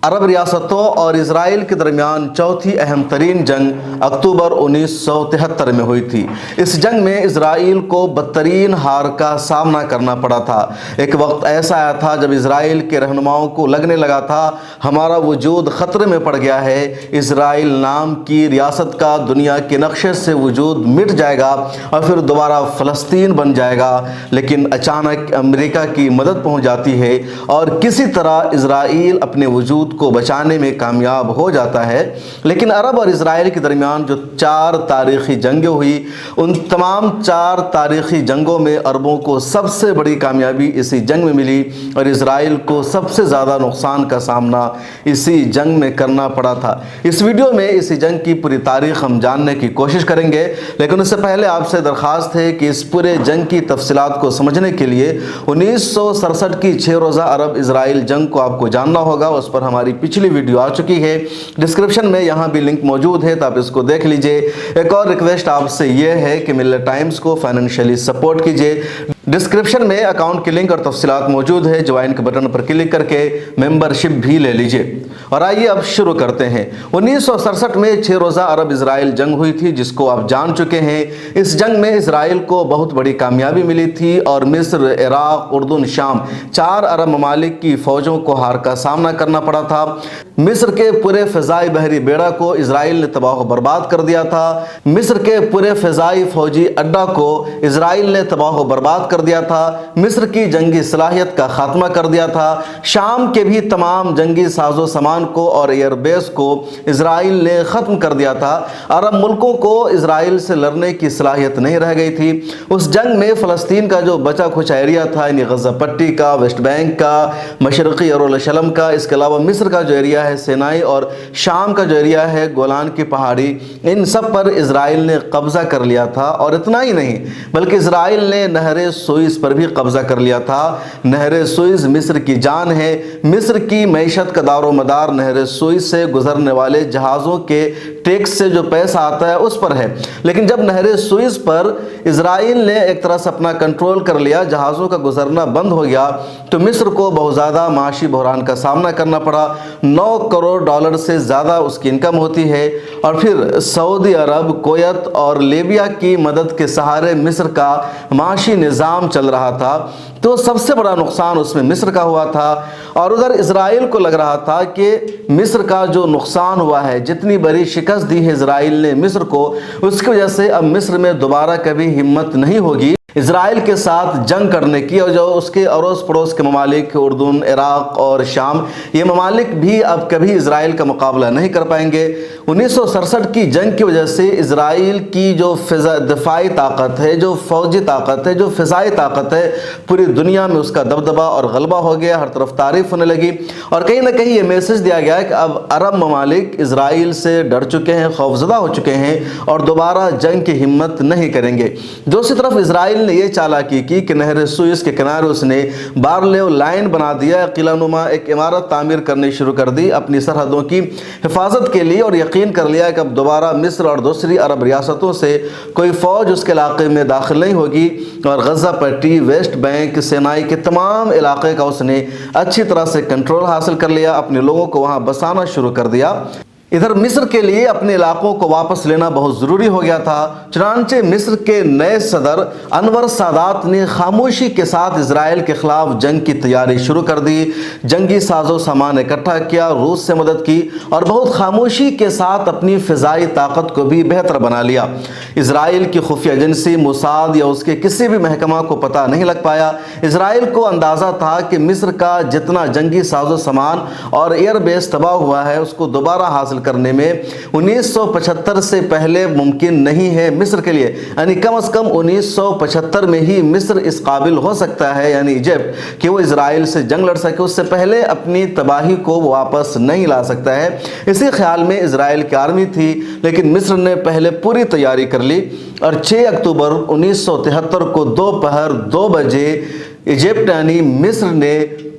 عرب ریاستوں اور اسرائیل کے درمیان چوتھی اہم ترین جنگ اکتوبر 1973 میں ہوئی تھی۔ اس جنگ میں اسرائیل کو بدترین ہار کا سامنا کرنا پڑا تھا۔ ایک وقت ایسا آیا تھا جب اسرائیل کے رہنماؤں کو لگنے لگا تھا ہمارا وجود خطرے میں پڑ گیا ہے، اسرائیل نام کی ریاست کا دنیا کے نقشے سے وجود مٹ جائے گا اور پھر دوبارہ فلسطین بن جائے گا۔ لیکن اچانک امریکہ کی مدد پہنچ جاتی ہے اور کسی طرح اسرائیل اپنے وجود کو بچانے میں کامیاب ہو جاتا ہے۔ لیکن عرب اور اسرائیل کے درمیان جو 4 تاریخی جنگیں ہوئی، ان تمام 4 تاریخی جنگوں میں عربوں کو سب سے بڑی کامیابی اسی جنگ میں ملی اور اسرائیل کو سب سے زیادہ نقصان کا سامنا اسی جنگ میں کرنا پڑا تھا۔ اس ویڈیو میں اسی جنگ کی پوری تاریخ ہم جاننے کی کوشش کریں گے، لیکن اس سے پہلے آپ سے درخواست ہے کہ اس پورے جنگ کی تفصیلات کو سمجھنے کے لیے 1967 کی 6 روزہ عرب اسرائیل جنگ کو آپ کو جاننا ہوگا۔ اس پر ہماری پچھلی ویڈیو آ چکی ہے، ڈسکرپشن میں یہاں بھی لنک موجود ہے تو آپ اس کو دیکھ لیجئے۔ ایک اور ریکویسٹ آپ سے یہ ہے کہ ملت ٹائمز کو فائنینشلی سپورٹ کیجئے۔ ڈسکرپشن میں اکاؤنٹ کی لنک اور تفصیلات موجود ہے، جوائن کے بٹن پر کلک کر کے ممبرشپ بھی لے لیجئے۔ اور آئیے اب شروع کرتے ہیں۔ 1967 میں 6 روزہ عرب اسرائیل جنگ ہوئی تھی جس کو آپ جان چکے ہیں۔ اس جنگ میں اسرائیل کو بہت بڑی کامیابی ملی تھی اور مصر، عراق، اردن، شام 4 عرب ممالک کی فوجوں کو ہار کا سامنا کرنا پڑا تھا۔ مصر کے پورے فضائی بحری بیڑا کو اسرائیل نے تباہ و برباد کر دیا تھا۔ مصر کے پورے فضائی فوجی اڈا کو اسرائیل نے تباہ و برباد کر دیا تھا۔ مصر کی جنگی صلاحیت کا خاتمہ کر دیا تھا۔ شام کے بھی تمام جنگی ساز و سامان کو اور ایئر بیس کو اسرائیل نے ختم کر دیا تھا۔ عرب ملکوں کو اسرائیل سے لڑنے کی صلاحیت نہیں رہ گئی تھی۔ اس جنگ میں فلسطین کا جو بچا کھچا ایریا تھا، یعنی غزہ پٹی کا، ویسٹ بینک کا، مشرقی یروشلم کا، اس کے علاوہ مصر کا جو ایریا ہے سینائی اور شام کا جو ایریا ہے گولان کی پہاڑی، ان سب پر اسرائیل نے قبضہ کر لیا تھا۔ اور اتنا ہی نہیں بلکہ اسرائیل نے نہر سوئس پر بھی قبضہ کر لیا تھا۔ نہر سوئس مصر کی جان ہے۔ مصر کی معیشت کا دار و مدار نہر سوئس سے گزرنے والے جہازوں کے ٹیکس سے جو پیسہ آتا ہے اس پر ہے۔ لیکن جب نہر سوئس پر اسرائیل نے ایک طرح سے اپنا کنٹرول کر لیا، جہازوں کا گزرنا بند ہو گیا، تو مصر کو بہت زیادہ معاشی بحران کا سامنا کرنا پڑا۔ 9 کروڑ ڈالر سے زیادہ اس کی انکم ہوتی ہے۔ اور پھر سعودی عرب، کویت اور لیبیا کی مدد کے سہارے مصر کا معاشی نظام چل رہا تھا، تو سب سے بڑا نقصان اس میں مصر کا ہوا تھا۔ اور ادھر اسرائیل کو لگ رہا تھا کہ مصر کا جو نقصان ہوا ہے، جتنی بڑی شکست دی ہے اسرائیل نے مصر کو، اس کی وجہ سے اب مصر میں دوبارہ کبھی ہمت نہیں ہوگی اسرائیل کے ساتھ جنگ کرنے کی، اور جو اس کے اڑوس پڑوس کے ممالک اردن، عراق اور شام، یہ ممالک بھی اب کبھی اسرائیل کا مقابلہ نہیں کر پائیں گے۔ 1967 کی جنگ کی وجہ سے اسرائیل کی جو دفاعی طاقت ہے، جو فوجی طاقت ہے، جو فضائی طاقت ہے، پوری دنیا میں اس کا دبدبہ اور غلبہ ہو گیا، ہر طرف تعریف ہونے لگی۔ اور کہیں نہ کہیں یہ میسج دیا گیا کہ اب عرب ممالک اسرائیل سے ڈر چکے ہیں، خوفزدہ ہو چکے ہیں اور دوبارہ جنگ کی ہمت نہیں کریں گے۔ دوسری طرف اسرائیل نے یہ چالاکی کی کہ نہر سوئس کے کنارے اس نے بارلیو لائن بنا دیا، قلعہ نما ایک عمارت تعمیر کرنی شروع کر دی اپنی سرحدوں کی حفاظت کے لیے، اور یقین کر لیا کہ اب دوبارہ مصر اور دوسری عرب ریاستوں سے کوئی فوج اس کے علاقے میں داخل نہیں ہوگی۔ اور غزہ پٹی، ویسٹ بینک، سینائی کے تمام علاقے کا اس نے اچھی طرح سے کنٹرول حاصل کر لیا، اپنے لوگوں کو وہاں بسانا شروع کر دیا۔ ادھر مصر کے لیے اپنے علاقوں کو واپس لینا بہت ضروری ہو گیا تھا، چنانچہ مصر کے نئے صدر انور سادات نے خاموشی کے ساتھ اسرائیل کے خلاف جنگ کی تیاری شروع کر دی۔ جنگی ساز و سامان اکٹھا کیا، روس سے مدد کی اور بہت خاموشی کے ساتھ اپنی فضائی طاقت کو بھی بہتر بنا لیا۔ اسرائیل کی خفیہ ایجنسی موساد یا اس کے کسی بھی محکمہ کو پتہ نہیں لگ پایا۔ اسرائیل کو اندازہ تھا کہ مصر کا جتنا جنگی ساز و سامان اور ایئر بیس تباہ ہوا ہے، اس کو دوبارہ حاصل کرنے میں 1975 سے پہلے ممکن نہیں ہے مصر کے لیے، یعنی کم از کم 1975 میں ہی مصر اس قابل ہو سکتا ہے، یعنی ایجپٹ، کہ وہ اسرائیل سے جنگ لڑ سکے۔ اس سے پہلے اپنی تباہی کو واپس نہیں لا سکتا ہے۔ اسی خیال میں اسرائیل کی آرمی تھی، لیکن مصر نے پہلے پوری تیاری کر لی اور 6 اکتوبر 1973 کو دوپہر 2 بجے ایجپٹ یعنی مصر نے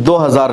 2000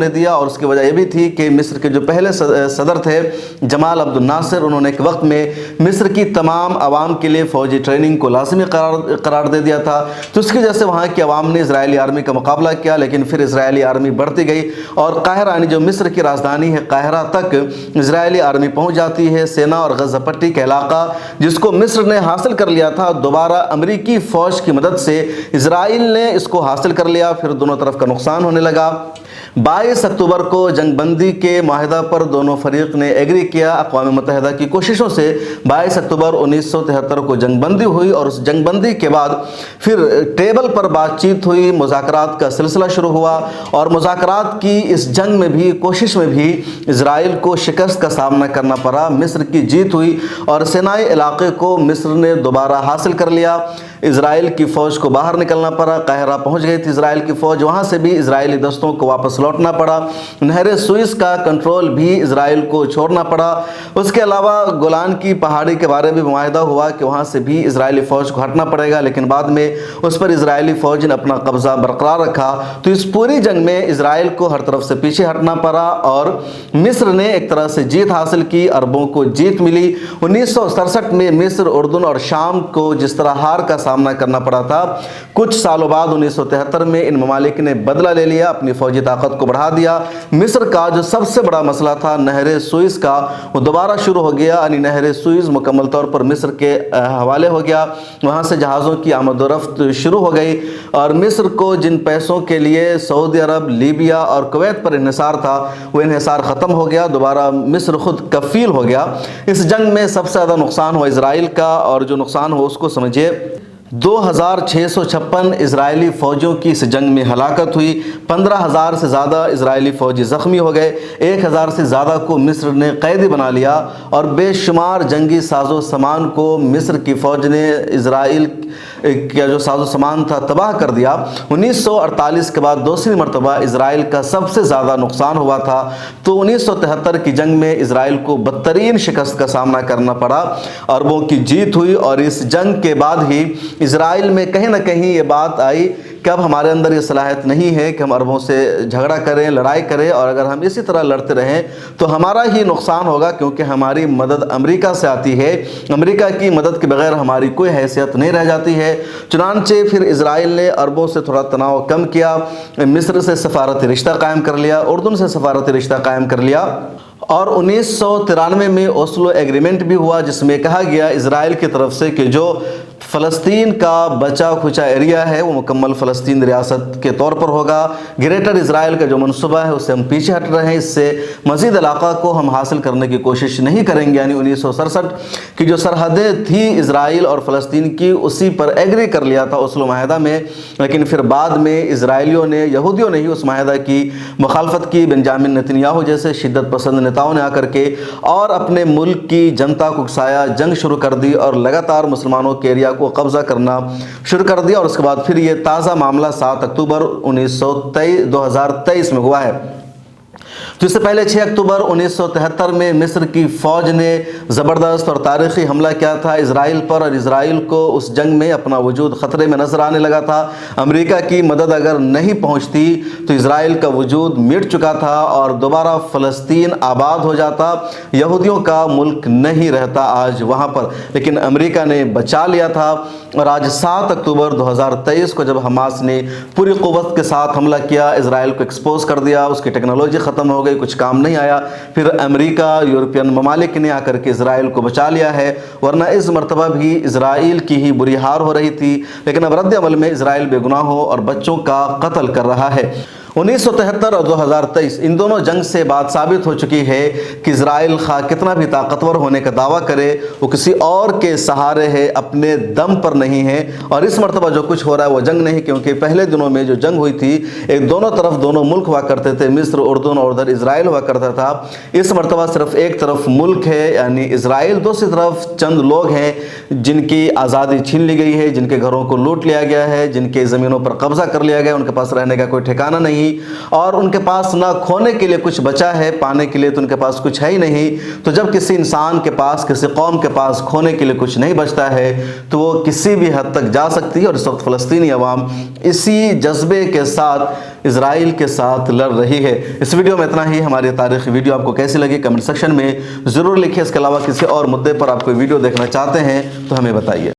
ہونے دیا، اور اس کی وجہ یہ بھی تھی کہ مصر کے جو پہلے صدر تھے جمال عبد الناصر، انہوں نے ایک وقت میں مصر کی تمام عوام کے لیے فوجی ٹریننگ کو لازمی قرار دے دیا تھا، تو اس کی وجہ سے وہاں کی عوام نے اسرائیلی آرمی کا مقابلہ کیا، لیکن پھر اسرائیلی آرمی بڑھتی گئی اور قاہرہ یعنی جو مصر کی راجدھانی ہے قاہرہ تک اسرائیلی آرمی پہنچ جاتی ہے۔ سینا اور غزہ پٹی کا علاقہ جس کو مصر نے حاصل کر لیا تھا، دوبارہ امریکی فوج کی مدد سے اسرائیل نے اس کو حاصل کر لیا، پھر دونوں طرف کا نقصان ہونے لگا۔ 22 اکتوبر کو جنگ بندی کے معاہدہ پر دونوں فریق نے ایگری کیا۔ اقوام متحدہ کی کوششوں سے 22 اکتوبر 1973 کو جنگ بندی ہوئی، اور اس جنگ بندی کے بعد پھر ٹیبل پر بات چیت ہوئی، مذاکرات کا سلسلہ شروع ہوا، اور مذاکرات کی اس جنگ میں بھی کوشش میں بھی اسرائیل کو شکست کا سامنا کرنا پڑا۔ مصر کی جیت ہوئی اور سینائی علاقے کو مصر نے دوبارہ حاصل کر لیا۔ اسرائیل کی فوج کو باہر نکلنا پڑا، قاہرہ پہنچ گئی تھی اسرائیل کی فوج، وہاں سے بھی اسرائیلی دستوں کو واپس لوٹنا پڑا۔ نہر سوئس کا کنٹرول بھی اسرائیل کو چھوڑنا پڑا۔ اس کے علاوہ گولان کی پہاڑی کے بارے میں معاہدہ ہوا کہ وہاں سے بھی اسرائیلی فوج کو ہٹنا پڑے گا، لیکن بعد میں اس پر اسرائیلی فوج نے اپنا قبضہ برقرار رکھا۔ تو اس پوری جنگ میں اسرائیل کو ہر طرف سے پیچھے ہٹنا پڑا، اور مصر نے ایک طرح سے جیت حاصل کی، عربوں کو جیت ملی۔ 1967 میں مصر، اردن اور شام کو جس طرح ہار کا سامنا کرنا پڑا تھا، کچھ سالوں بعد 1973 میں ان ممالک نے بدلہ لے لیا، اپنی فوجی طاقت کو بڑھا دیا۔ مصر کا جو سب سے بڑا مسئلہ تھا نہر سوئس کا، وہ دوبارہ شروع ہو گیا، یعنی نہر سوئس مکمل طور پر مصر کے حوالے ہو گیا، وہاں سے جہازوں کی آمد و رفت شروع ہو گئی، اور مصر کو جن پیسوں کے لیے سعودی عرب، لیبیا اور کویت پر انحصار تھا، وہ انحصار ختم ہو گیا، دوبارہ مصر خود کفیل ہو گیا۔ اس جنگ میں سب سے زیادہ نقصان ہوا اسرائیل کا، اور جو نقصان ہوا اس کو سمجھے 2656 اسرائیلی فوجیوں کی اس جنگ میں ہلاکت ہوئی، 15,000 سے زیادہ اسرائیلی فوجی زخمی ہو گئے، 1,000 سے زیادہ کو مصر نے قیدی بنا لیا، اور بے شمار جنگی ساز و سامان کو مصر کی فوج نے اسرائیل کا جو ساز و سامان تھا تباہ کر دیا۔ 1948 کے بعد دوسری مرتبہ اسرائیل کا سب سے زیادہ نقصان ہوا تھا، تو 1973 کی جنگ میں اسرائیل کو بدترین شکست کا سامنا کرنا پڑا، عربوں کی جیت ہوئی، اور اس جنگ کے بعد ہی اسرائیل میں کہیں نہ کہیں یہ بات آئی کہ اب ہمارے اندر یہ صلاحیت نہیں ہے کہ ہم عربوں سے جھگڑا کریں، لڑائی کریں، اور اگر ہم اسی طرح لڑتے رہیں تو ہمارا ہی نقصان ہوگا، کیونکہ ہماری مدد امریکہ سے آتی ہے، امریکہ کی مدد کے بغیر ہماری کوئی حیثیت نہیں رہ جاتی ہے۔ چنانچہ پھر اسرائیل نے عربوں سے تھوڑا تناؤ کم کیا، مصر سے سفارتی رشتہ قائم کر لیا، اردن سے سفارتی رشتہ قائم کر لیا، اور 1993 میں اوسلو ایگریمنٹ بھی ہوا، جس میں کہا گیا اسرائیل کی طرف سے کہ جو فلسطین کا بچا کھچا ایریا ہے وہ مکمل فلسطین ریاست کے طور پر ہوگا۔ گریٹر اسرائیل کا جو منصوبہ ہے اس سے ہم پیچھے ہٹ رہے ہیں، اس سے مزید علاقہ کو ہم حاصل کرنے کی کوشش نہیں کریں گے، یعنی 1967 کی جو سرحدیں تھی اسرائیل اور فلسطین کی، اسی پر ایگری کر لیا تھا اوسلو معاہدہ میں، لیکن پھر بعد میں اسرائیلیوں نے، یہودیوں نے ہی اس معاہدہ کی مخالفت کی، بنجامن نتنیاہو جیسے شدت پسند نیتاؤں نے آ کر کے اور اپنے ملک کی جنتا کو اکسایا، جنگ شروع کر دی، اور لگاتار مسلمانوں کے ایریا کو قبضہ کرنا شروع کر دیا، اور اس کے بعد پھر یہ تازہ معاملہ 7 اکتوبر 2023 میں ہوا ہے۔ تو اس سے پہلے 6 اکتوبر 1973 میں مصر کی فوج نے زبردست اور تاریخی حملہ کیا تھا اسرائیل پر، اور اسرائیل کو اس جنگ میں اپنا وجود خطرے میں نظر آنے لگا تھا۔ امریکہ کی مدد اگر نہیں پہنچتی تو اسرائیل کا وجود مٹ چکا تھا، اور دوبارہ فلسطین آباد ہو جاتا، یہودیوں کا ملک نہیں رہتا آج وہاں پر، لیکن امریکہ نے بچا لیا تھا۔ اور آج 7 اکتوبر 2023 کو جب حماس نے پوری قوت کے ساتھ حملہ کیا، اسرائیل کو ایکسپوز کر دیا، اس کی ٹیکنالوجی ختم ہو گئی، کچھ کام نہیں آیا، پھر امریکہ، یورپین ممالک نے آ کر کے اسرائیل کو بچا لیا ہے، ورنہ اس مرتبہ بھی اسرائیل کی ہی بری ہار ہو رہی تھی، لیکن اب رد عمل میں اسرائیل بے گناہوں اور بچوں کا قتل کر رہا ہے۔ 1973 اور 2023 ان دونوں جنگ سے بات ثابت ہو چکی ہے کہ اسرائیل خواہ کتنا بھی طاقتور ہونے کا دعویٰ کرے، وہ کسی اور کے سہارے ہے، اپنے دم پر نہیں ہے، اور اس مرتبہ جو کچھ ہو رہا ہے وہ جنگ نہیں، کیونکہ پہلے دنوں میں جو جنگ ہوئی تھی ایک دونوں طرف دونوں ملک ہوا کرتے تھے، مصر، اردن اور ادھر اسرائیل ہوا کرتا تھا۔ اس مرتبہ صرف ایک طرف ملک ہے یعنی اسرائیل، دوسری طرف چند لوگ ہیں جن کی آزادی چھین لی گئی ہے، جن کے گھروں کو لوٹ لیا گیا ہے، جن کے زمینوں پر قبضہ کر لیا گیا، ان کے پاس رہنے کا کوئی ٹھکانہ نہیں نہیں اور ان کے پاس نہ کھونے کے لیے کچھ بچا ہے، پانے کے لیے تو ان کے پاس کچھ ہے ہی نہیں، تو جب کسی انسان کے پاس، کسی قوم کے پاس کھونے کے لیے کچھ نہیں بچتا ہے تو وہ کسی بھی حد تک جا سکتی ہے، اور اس وقت فلسطینی عوام اسی جذبے کے ساتھ اسرائیل کے ساتھ لڑ رہی ہے۔ اس ویڈیو میں اتنا ہی۔ ہماری تاریخی ویڈیو آپ کو کیسی لگی کمنٹ سیکشن میں ضرور لکھیں۔ اس کے علاوہ کسی اور مدے پر آپ کوئی ویڈیو دیکھنا چاہتے ہیں تو ہمیں بتائیے۔